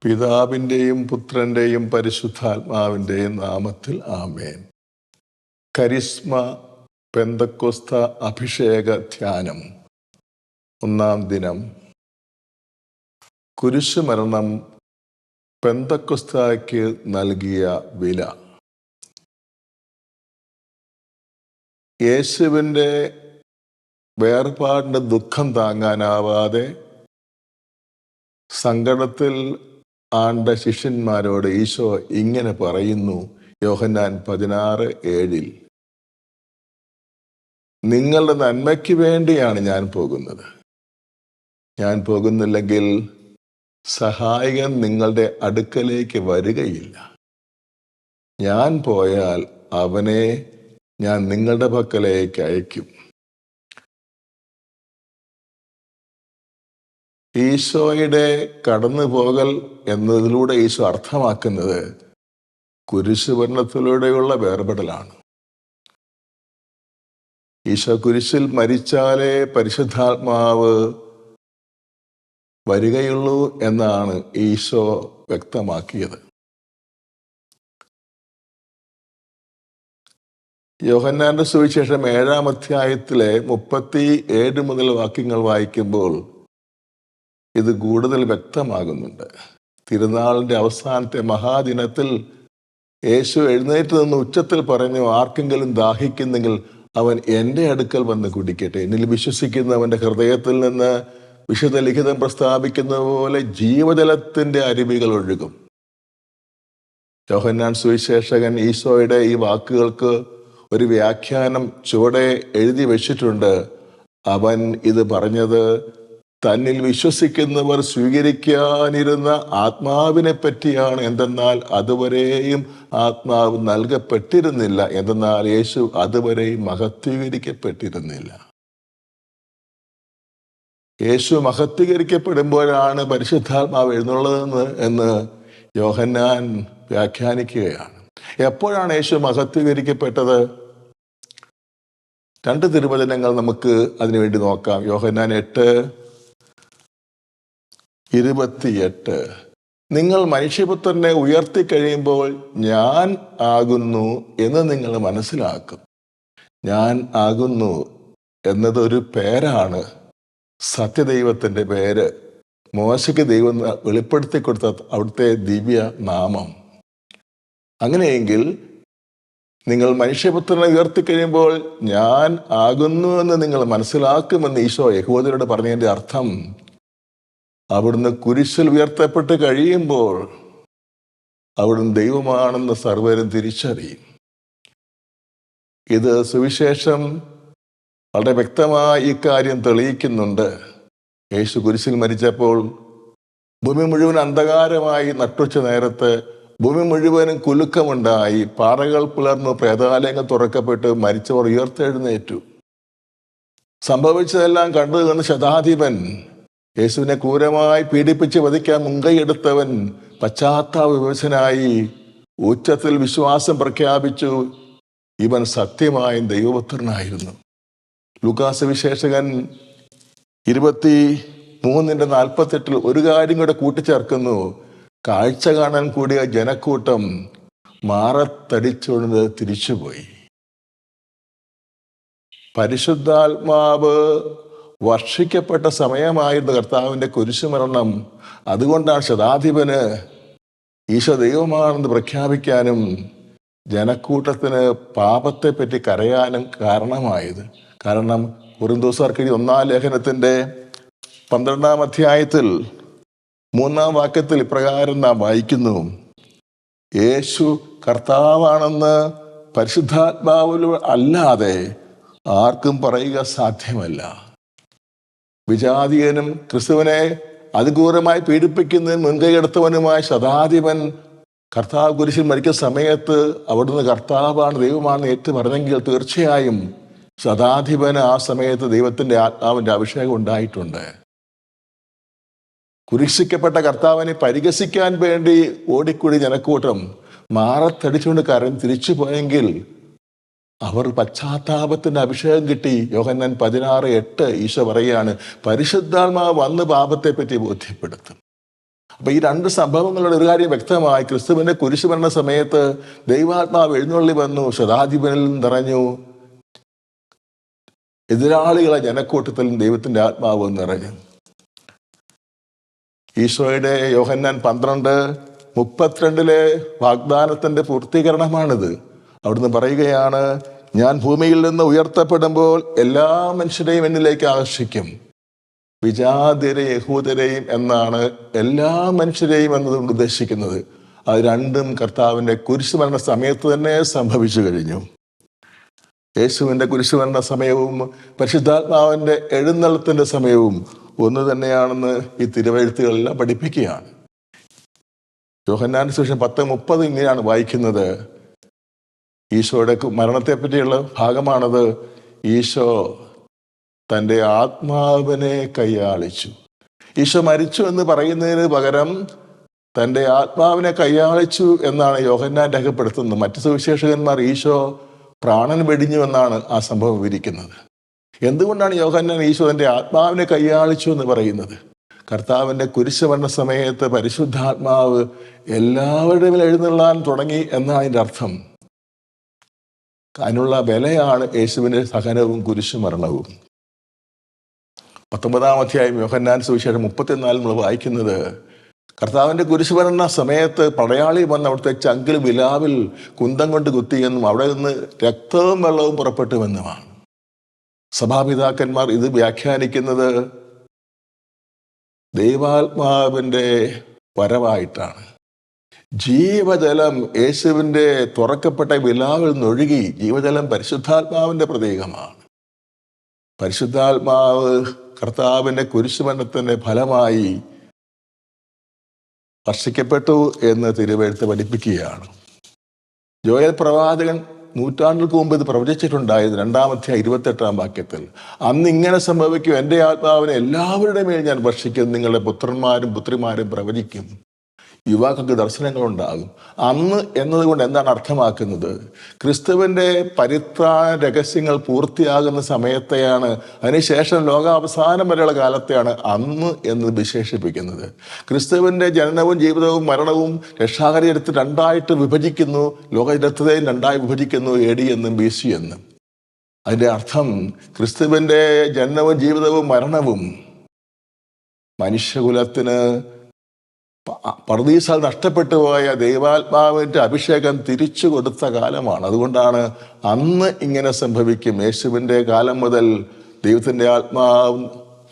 പിതാവിൻ്റെയും പുത്രൻ്റെയും പരിശുദ്ധാത്മാവിൻ്റെയും നാമത്തിൽ ആമേൻ. കരിസ്മ പെന്തക്കോസ്ത അഭിഷേക ധ്യാനം. ഒന്നാം ദിനം. കുരിശുമരണം പെന്തക്കോസ്തായ്ക്ക് നൽകിയ വില. യേശുവിൻ്റെ വേർപാടിൻ്റെ ദുഃഖം താങ്ങാനാവാതെ സങ്കടത്തിൽ ആണ്ട ശിഷ്യന്മാരോട് ഈശോ ഇങ്ങനെ പറയുന്നു. യോഹന്നാൻ 16:7, നിങ്ങളുടെ നന്മയ്ക്ക് വേണ്ടിയാണ് ഞാൻ പോകുന്നത്. ഞാൻ പോകുന്നില്ലെങ്കിൽ സഹായകൻ നിങ്ങളുടെ അടുക്കലേക്ക് വരികയില്ല. ഞാൻ പോയാൽ അവനെ ഞാൻ നിങ്ങളുടെ പക്കലേക്ക് അയക്കും. ഈശോയുടെ കടന്നുപോകൽ എന്നതിലൂടെ ഈശോ അർത്ഥമാക്കുന്നത് കുരിശുമരണത്തിലൂടെയുള്ള വേർപെടലാണ്. ഈശോ കുരിശിൽ മരിച്ചാലേ പരിശുദ്ധാത്മാവ് വരികയുള്ളൂ എന്നാണ് ഈശോ വ്യക്തമാക്കിയത്. യോഹന്നാന്റെ സുവിശേഷം 7-ാം അധ്യായത്തിലെ 37 മുതൽ വാക്യങ്ങൾ വായിക്കുമ്പോൾ ഇത് കൂടുതൽ വ്യക്തമാകുന്നുണ്ട്. തിരുനാളിൻ്റെ അവസാനത്തെ മഹാദിനത്തിൽ യേശു എഴുന്നേറ്റ് നിന്ന് ഉച്ചത്തിൽ പറഞ്ഞു, ആർക്കെങ്കിലും ദാഹിക്കുന്നെങ്കിൽ അവൻ എൻ്റെ അടുക്കൽ വന്ന് കുടിക്കട്ടെ. എന്നിൽ വിശ്വസിക്കുന്നവൻ്റെ ഹൃദയത്തിൽ നിന്ന് വിശുദ്ധ ലിഖിതം പ്രസ്താവിക്കുന്ന പോലെ ജീവജലത്തിൻ്റെ അരുവികൾ ഒഴുകും. യോഹന്നാൻ സുവിശേഷകൻ ഈശോയുടെ ഈ വാക്കുകൾക്ക് ഒരു വ്യാഖ്യാനം ചുവടെ എഴുതി വെച്ചിട്ടുണ്ട്. അവൻ ഇത് പറഞ്ഞത് തന്നിൽ വിശ്വസിക്കുന്നവർ സ്വീകരിക്കാനിരുന്ന ആത്മാവിനെ പറ്റിയാണ്. എന്തെന്നാൽ അതുവരെയും ആത്മാവ് നൽകപ്പെട്ടിരുന്നില്ല. എന്തെന്നാൽ യേശു അതുവരെയും മഹത്വീകരിക്കപ്പെട്ടിരുന്നില്ല. യേശു മഹത്വീകരിക്കപ്പെടുമ്പോഴാണ് പരിശുദ്ധാത്മാവ് എഴുന്നള്ളതെന്ന് എന്ന് യോഹന്നാൻ വ്യാഖ്യാനിക്കുകയാണ്. എപ്പോഴാണ് യേശു മഹത്വീകരിക്കപ്പെട്ടത്? 2 തിരുവചനങ്ങൾ നമുക്ക് അതിനുവേണ്ടി നോക്കാം. യോഹന്നാൻ 8:28, നിങ്ങൾ മനുഷ്യപുത്രനെ ഉയർത്തിക്കഴിയുമ്പോൾ ഞാൻ ആകുന്നു എന്ന് നിങ്ങൾ മനസ്സിലാക്കും. ഞാൻ ആകുന്നു എന്നതൊരു പേരാണ്, സത്യദൈവത്തിൻ്റെ പേര്. മോശയ്ക്ക് ദൈവം വെളിപ്പെടുത്തി കൊടുത്ത അവിടുത്തെ ദിവ്യ നാമം. അങ്ങനെയെങ്കിൽ നിങ്ങൾ മനുഷ്യപുത്രനെ ഉയർത്തിക്കഴിയുമ്പോൾ ഞാൻ ആകുന്നു എന്ന് നിങ്ങൾ മനസ്സിലാക്കുമെന്ന് ഈശോ യഹൂദരോട് പറഞ്ഞതിൻ്റെ അർത്ഥം, അവിടുന്ന് കുരിശിൽ ഉയർത്തപ്പെട്ട് കഴിയുമ്പോൾ അവിടുന്ന് ദൈവമാണെന്ന് സർവ്വരും തിരിച്ചറിയും. ഇത് സുവിശേഷം വളരെ വ്യക്തമായി ഇക്കാര്യം തെളിയിക്കുന്നുണ്ട്. യേശു കുരിശിൽ മരിച്ചപ്പോൾ ഭൂമി മുഴുവൻ അന്ധകാരമായി. നട്ടുച്ച നേരത്ത് ഭൂമി മുഴുവനും കുലുക്കമുണ്ടായി. പാറകൾ പിളർന്നു, പ്രേതാലയങ്ങൾ തുറക്കപ്പെട്ട് മരിച്ചവർ ഉയർത്തെഴുന്നേറ്റു. സംഭവിച്ചതെല്ലാം കണ്ടു നിന്ന് ശതാധിപൻ, യേശുവിനെ ക്രൂരമായി പീഡിപ്പിച്ച് വധിക്കാൻ മുൻകൈയെടുത്തവൻ, പശ്ചാത്താപ വിവശനായി ഉച്ചത്തിൽ വിശ്വാസം പ്രഖ്യാപിച്ചു. ഇവൻ സത്യമായും ദൈവപുത്രനായിരുന്നു. ലൂക്കാസ് വിശേഷകൻ 23:48 ഒരു കാര്യം കൂടെ കൂട്ടിച്ചേർക്കുന്നു. കാഴ്ച കാണാൻ കൂടിയ ജനക്കൂട്ടം മാറത്തടിച്ചുകൊണ്ട് തിരിച്ചുപോയി. പരിശുദ്ധാത്മാവ് വർഷിക്കപ്പെട്ട സമയമായിരുന്നു കർത്താവിൻ്റെ കുരിശുമരണം. അതുകൊണ്ടാണ് ശതാധിപന് ഈശോ ദൈവമാണെന്ന് പ്രഖ്യാപിക്കാനും ജനക്കൂട്ടത്തിന് പാപത്തെപ്പറ്റി കരയാനും കാരണമായത്. കാരണം കൊരിന്തോസ്യർക്ക് എഴുതിയ 1-ാം ലേഖനത്തിൻ്റെ 12-ാം അധ്യായത്തിൽ 3-ാം വാക്യത്തിൽ ഇപ്രകാരം നാം വായിക്കുന്നു, യേശു കർത്താവാണെന്ന് പരിശുദ്ധാത്മാവിൽ അല്ലാതെ ആർക്കും പറയുക സാധ്യമല്ല. വിജാതീയനും ക്രിസ്തുവിനെ അതിക്രൂരമായി പീഡിപ്പിക്കുന്നതിന് മുൻകൈയെടുത്തവനുമായ ശതാധിപൻ കർത്താവ് കുരിശിൽ മരിക്കുന്ന സമയത്ത് അവിടുന്ന് കർത്താവാണ്, ദൈവമാണെന്ന് ഏറ്റു പറഞ്ഞെങ്കിൽ തീർച്ചയായും ശതാധിപന് ആ സമയത്ത് ദൈവത്തിൻ്റെ ആത്മാവിൻ്റെ അഭിഷേകം ഉണ്ടായിട്ടുണ്ട്. കുരിശിക്കപ്പെട്ട കർത്താവിനെ പരിഹസിക്കാൻ വേണ്ടി ഓടിക്കൂടി ജനക്കൂട്ടം മാറത്തടിച്ചുകൊണ്ട് കരഞ്ഞ് തിരിച്ചു പോയെങ്കിൽ അവർ പശ്ചാത്താപത്തിന്റെ അഭിഷേകം കിട്ടി. യോഹന്നാൻ 16:8 ഈശോ പറയുകയാണ്, പരിശുദ്ധാത്മാവ് വന്ന് പാപത്തെ പറ്റി ബോധ്യപ്പെടുത്തും. അപ്പൊ ഈ രണ്ട് സംഭവങ്ങളുടെ ഒരു കാര്യം വ്യക്തമായി. ക്രിസ്തുവിന്റെ കുരിശ് മരണ സമയത്ത് ദൈവാത്മാവ് എഴുന്നള്ളി വന്നു, ശതാധിപനിൽ നിറഞ്ഞു. എതിരാളികളെ ജനക്കൂട്ടത്തിലും ദൈവത്തിന്റെ ആത്മാവ് നിറഞ്ഞു. ഈശോയുടെ യോഹന്നാൻ 12:32 വാഗ്ദാനത്തിന്റെ പൂർത്തീകരണമാണിത്. അവിടുന്ന് പറയുകയാണ്, ഞാൻ ഭൂമിയിൽ നിന്ന് ഉയർത്തപ്പെടുമ്പോൾ എല്ലാ മനുഷ്യരെയും എന്നിലേക്ക് ആകർഷിക്കും. വിജാതിരെ യഹൂദരെയും എന്നാണ് എല്ലാ മനുഷ്യരെയും എന്നതുകൊണ്ട് ഉദ്ദേശിക്കുന്നത്. അത് രണ്ടും കർത്താവിന്റെ കുരിശുമരണ സമയത്ത് തന്നെ സംഭവിച്ചു കഴിഞ്ഞു. യേശുവിന്റെ കുരിശുമരണ സമയവും പരിശുദ്ധാത്മാവിന്റെ എഴുന്നള്ളത്തിന്റെ സമയവും ഒന്ന് തന്നെയാണെന്ന് ഈ തിരുവെഴുത്തുകളെല്ലാം പഠിപ്പിക്കുകയാണ്. യോഹന്നാൻ സുവിശേഷം 10:30 ഇങ്ങനെയാണ് വായിക്കുന്നത്. ഈശോയുടെ മരണത്തെ പറ്റിയുള്ള ഭാഗമാണത്. ഈശോ തൻ്റെ ആത്മാവിനെ കയ്യാളിച്ചു. ഈശോ മരിച്ചു എന്ന് പറയുന്നതിന് പകരം തൻ്റെ ആത്മാവിനെ കയ്യാളിച്ചു എന്നാണ് യോഹന്നാൻ രേഖപ്പെടുത്തുന്നത്. മറ്റു സുവിശേഷകന്മാർ ഈശോ പ്രാണൻ വെടിഞ്ഞു എന്നാണ് ആ സംഭവം വിവരിക്കുന്നത്. എന്തുകൊണ്ടാണ് യോഹന്നാൻ ഈശോ തൻ്റെ ആത്മാവിനെ കയ്യാളിച്ചു എന്ന് പറയുന്നത്? കർത്താവിൻ്റെ കുരിശുമരണ സമയത്ത് പരിശുദ്ധാത്മാവ് എല്ലാവരുടെ മേൽ എഴുന്നള്ളാൻ തുടങ്ങി എന്നാണ് അതിൻ്റെ അർത്ഥം. അതിനുള്ള വിലയാണ് യേശുവിൻ്റെ സഹനവും കുരിശുമരണവും. 19-ാം അധ്യായം യോഹന്നാൻ സുവിശേഷം 34 നമ്മൾ വായിക്കുന്നത്, കർത്താവിൻ്റെ കുരിശുമരണ സമയത്ത് പടയാളി വന്ന് അവിടുത്തെ ചങ്കിൽ വിലാവിൽ കുന്തം കൊണ്ട് കുത്തിയെന്നും അവിടെ നിന്ന് രക്തവും വെള്ളവും പുറപ്പെട്ടുവെന്നുമാണ്. സഭാപിതാക്കന്മാർ ഇത് വ്യാഖ്യാനിക്കുന്നത് ദൈവാത്മാവിൻ്റെ വരവായിട്ടാണ്. ജീവജലം യേശുവിൻ്റെ തുറക്കപ്പെട്ട വിലാവിൽ നിന്നൊഴുകി. ജീവജലം പരിശുദ്ധാത്മാവിൻ്റെ പ്രതീകമാണ്. പരിശുദ്ധാത്മാവ് കർത്താവിൻ്റെ കുരിശുമരണത്തിൻ്റെ ഫലമായി വർഷിക്കപ്പെട്ടു എന്ന് തിരുവെഴുത്ത് പഠിപ്പിക്കുകയാണ്. ജോയൽ പ്രവാചകൻ നൂറ്റാണ്ടുകൾക്ക് മുമ്പ് ഇത് പ്രവചിച്ചിട്ടുണ്ടായത് 2-ാം അധ്യായം 28-ാം വാക്യത്തിൽ. അന്ന് ഇങ്ങനെ സംഭവിക്കും, എൻ്റെ ആത്മാവിനെ എല്ലാവരുടെ മേൽ ഞാൻ വർഷിക്കും, നിങ്ങളുടെ പുത്രന്മാരും പുത്രിമാരും പ്രവചിക്കും, യുവാക്കൾക്ക് ദർശനങ്ങളുണ്ടാകും. അന്ന് എന്നതുകൊണ്ട് എന്താണ് അർത്ഥമാക്കുന്നത്? ക്രിസ്തുവിൻ്റെ പരിത്രാണ രഹസ്യങ്ങൾ പൂർത്തിയാകുന്ന സമയത്തെയാണ്, അതിനുശേഷം ലോകാവസാനം വരെയുള്ള കാലത്തെയാണ് അന്ന് എന്ന് വിശേഷിപ്പിക്കുന്നത്. ക്രിസ്തുവിൻ്റെ ജനനവും ജീവിതവും മരണവും രക്ഷാകരചരിത്രത്തിൽ രണ്ടായിട്ട് വിഭജിക്കുന്നു. ലോകചരിത്രത്തെയും രണ്ടായി വിഭജിക്കുന്നു, AD എന്നും BC എന്നും. അതിൻ്റെ അർത്ഥം ക്രിസ്തുവിൻ്റെ ജനനവും ജീവിതവും മരണവും മനുഷ്യകുലത്തിന് പർദീസാൽ നഷ്ടപ്പെട്ടു പോയ ദൈവാത്മാവിൻ്റെ അഭിഷേകം തിരിച്ചു കൊടുത്ത കാലമാണ്. അതുകൊണ്ടാണ് അന്ന് ഇങ്ങനെ സംഭവിക്കും. യേശുവിൻ്റെ കാലം മുതൽ ദൈവത്തിൻ്റെ ആത്മാവ്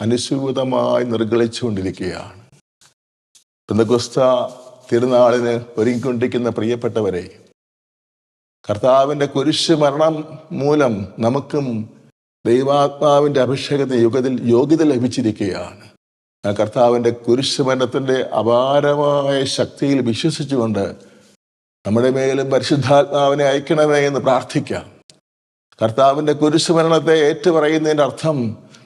അനുസ്യൂതമായി നിർഗളിച്ചുകൊണ്ടിരിക്കുകയാണ്. പെന്തക്കോസ്ത തിരുനാളിന് ഒരുങ്ങിക്കൊണ്ടിരിക്കുന്ന പ്രിയപ്പെട്ടവരെ, കർത്താവിൻ്റെ കുരിശ് മരണം മൂലം നമുക്കും ദൈവാത്മാവിൻ്റെ അഭിഷേകത്തിന് യോഗ്യത ലഭിച്ചിരിക്കുകയാണ്. കർത്താവിൻ്റെ കുരിശുമരണത്തിൻ്റെ അപാരമായ ശക്തിയിൽ വിശ്വസിച്ചുകൊണ്ട് നമ്മുടെ മേലും പരിശുദ്ധാത്മാവിനെ അയക്കണമേ എന്ന് പ്രാർത്ഥിക്കാം. കർത്താവിൻ്റെ കുരിശുമരണത്തെ ഏറ്റുപറയുന്നതിൻ്റെ അർത്ഥം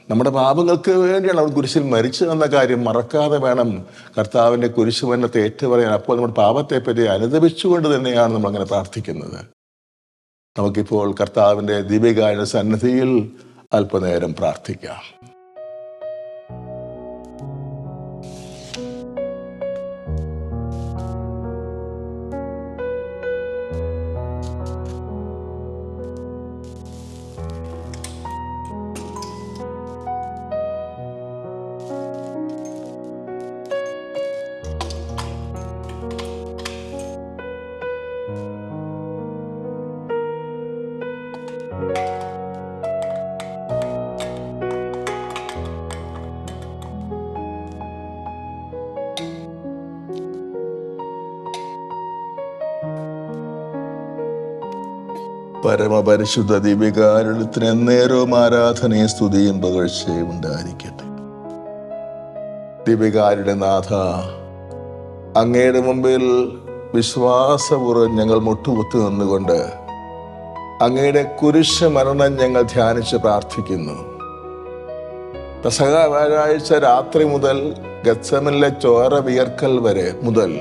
നമ്മുടെ പാപങ്ങൾക്ക് വേണ്ടിയാണ് അവൻ കുരിശിൽ മരിച്ചതെന്ന കാര്യം മറക്കാതെ വേണം കർത്താവിൻ്റെ കുരിശുമരണത്തെ ഏറ്റുപറയാൻ. അപ്പോൾ നമ്മുടെ പാപത്തെപ്പറ്റി അനുദപിച്ചുകൊണ്ട് തന്നെയാണ് നമ്മളങ്ങനെ പ്രാർത്ഥിക്കുന്നത്. നമുക്കിപ്പോൾ കർത്താവിൻ്റെ ദിവ്യകാരുണ്യ സന്നിധിയിൽ അല്പനേരം പ്രാർത്ഥിക്കാം. പരമപരിശുദ്ധ ദിവ്യകാരുണ്യത്തിന് എന്നേരവും ആരാധനയും സ്തുതിയും പുകഴ്ചയും ഉണ്ടായിരിക്കട്ടെ. ദിവ്യകാരുണ്യനാഥ, അങ്ങയുടെ മുമ്പിൽ വിശ്വാസപൂർവ്വം ഞങ്ങൾ മുട്ടുകുത്തി നിന്നുകൊണ്ട് അങ്ങയുടെ കുരിശ് മരണം ഞങ്ങൾ ധ്യാനിച്ച് പ്രാർത്ഥിക്കുന്നു. പെസഹ വ്യാഴാഴ്ച രാത്രി മുതൽ ഗത്സമനിലെ ചോര വിയർക്കൽ വരെ മുതൽ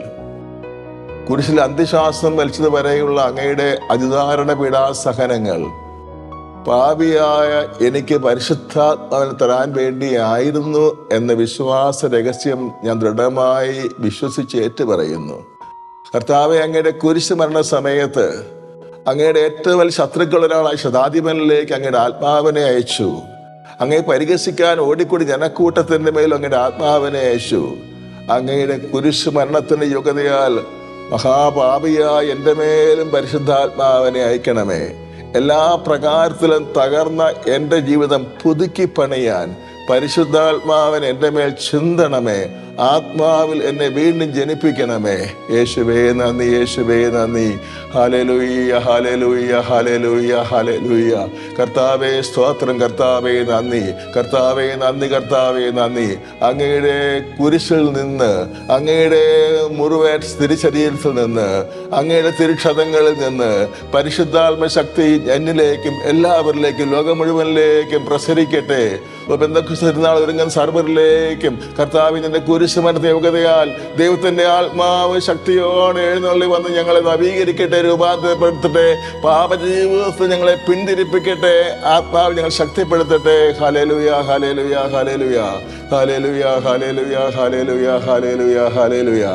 കുരിശിൽ അന്ത്യശ്വാസം വലിച്ചത് വരെയുള്ള അങ്ങയുടെ അതിദാരുണ പീഡാസഹനങ്ങൾ പാപിയായ എനിക്ക് പരിശുദ്ധാത്മാവിനെ തരാൻ വേണ്ടിയായിരുന്നു എന്ന വിശ്വാസ രഹസ്യം ഞാൻ ദൃഢമായി വിശ്വസിച്ച് ഏറ്റുപറയുന്നു. കർത്താവെ, അങ്ങയുടെ കുരിശ് മരണ സമയത്ത് അങ്ങയുടെ ഏറ്റവും വലിയ ശത്രുക്കളൊരാളായ ശതാധിപനിലേക്ക് അങ്ങയുടെ ആത്മാവിനെ അയച്ചു. അങ്ങയെ പരിഹസിക്കാൻ ഓടിക്കൂടി ജനക്കൂട്ടത്തിന്റെ മേലും അങ്ങയുടെ ആത്മാവിനെ അയച്ചു. അങ്ങയുടെ കുരിശ് മരണത്തിന്റെ യോഗ്യതയാൽ മഹാപാപിയായ എൻ്റെ മേലും പരിശുദ്ധാത്മാവിനെ അയക്കണമേ. എല്ലാ പ്രകാരത്തിലും തകർന്ന എൻ്റെ ജീവിതം പുതുക്കി പണിയാൻ പരിശുദ്ധാത്മാവിനെ എൻ്റെ മേൽ ചിന്തണമേ. ആത്മാവിൽ എന്നെ വീണ്ടും ജനിപ്പിക്കണമേ. യേശുവേ നന്ദി, യേശുവേ നന്ദി. ഹല്ലേലൂയ, ഹല്ലേലൂയ, ഹല്ലേലൂയ, ഹല്ലേലൂയ. കർത്താവേ സ്തോത്രം, കർത്താവേ നന്ദി, കർത്താവേ നന്ദി, കർത്താവേ നന്ദി. അങ്ങയുടെ കുരിശിൽ നിന്ന്, അങ്ങയുടെ മുറിവേറ്റ തിരുശരീരത്തിൽ നിന്ന്, അങ്ങയുടെ തിരുക്ഷതങ്ങളിൽ നിന്ന് പരിശുദ്ധാത്മ ശക്തി എന്നിലേക്കും എല്ലാവരിലേക്കും ലോകം മുഴുവനിലേക്കും പ്രസരിക്കട്ടെ. പെന്തക്കോസ്ത് ഒരുങ്ങുന്ന സർവരിലേക്കും കർത്താവിന്റെ കുരിശ് മരണ യോഗ്യതയാൽ ദൈവത്തിന്റെ ആത്മാവ് ശക്തിയോടെ എഴുന്നള്ളി വന്ന് ഞങ്ങളെ നവീകരിക്കട്ടെ, രൂപാന്തരപ്പെടുത്തട്ടെ, പാപജീവിതത്തിൽ ഞങ്ങളെ പിന്തിരിപ്പിക്കട്ടെ. ആത്മാവ് ഞങ്ങൾ ശക്തിപ്പെടുത്തട്ടെ. ഹല്ലേലൂയ, ഹല്ലേലൂയ, ഹല്ലേലൂയ, ഹല്ലേലൂയ, ഹല്ലേലൂയ, ഹല്ലേലൂയ, ഹല്ലേലൂയ, ഹല്ലേലൂയ,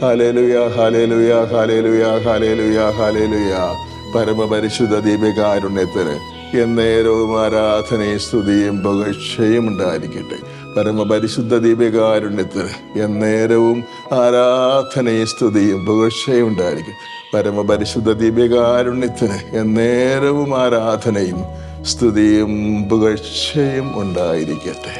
ഹല്ലേലൂയ, ഹല്ലേലൂയ, ഹല്ലേലൂയ, ഹല്ലേലൂയ, ഹല്ലേലൂയ. പരമപരിശുദ്ധ ദീപികാരുണ്യത്തിന് എന്നേരവും ആരാധനയും സ്തുതിയും പുകഴ്ചയും ഉണ്ടായിരിക്കട്ടെ. പരമപരിശുദ്ധ ദീപികാരുണ്യത്തിന് എന്നേരവും ആരാധനയും സ്തുതിയും പുകഴ്ചയും ഉണ്ടായിരിക്കും. പരമപരിശുദ്ധ ദീപികാരുണ്യത്തിന് എന്നേരവും ആരാധനയും സ്തുതിയും പുകഴ്ചയും ഉണ്ടായിരിക്കട്ടെ.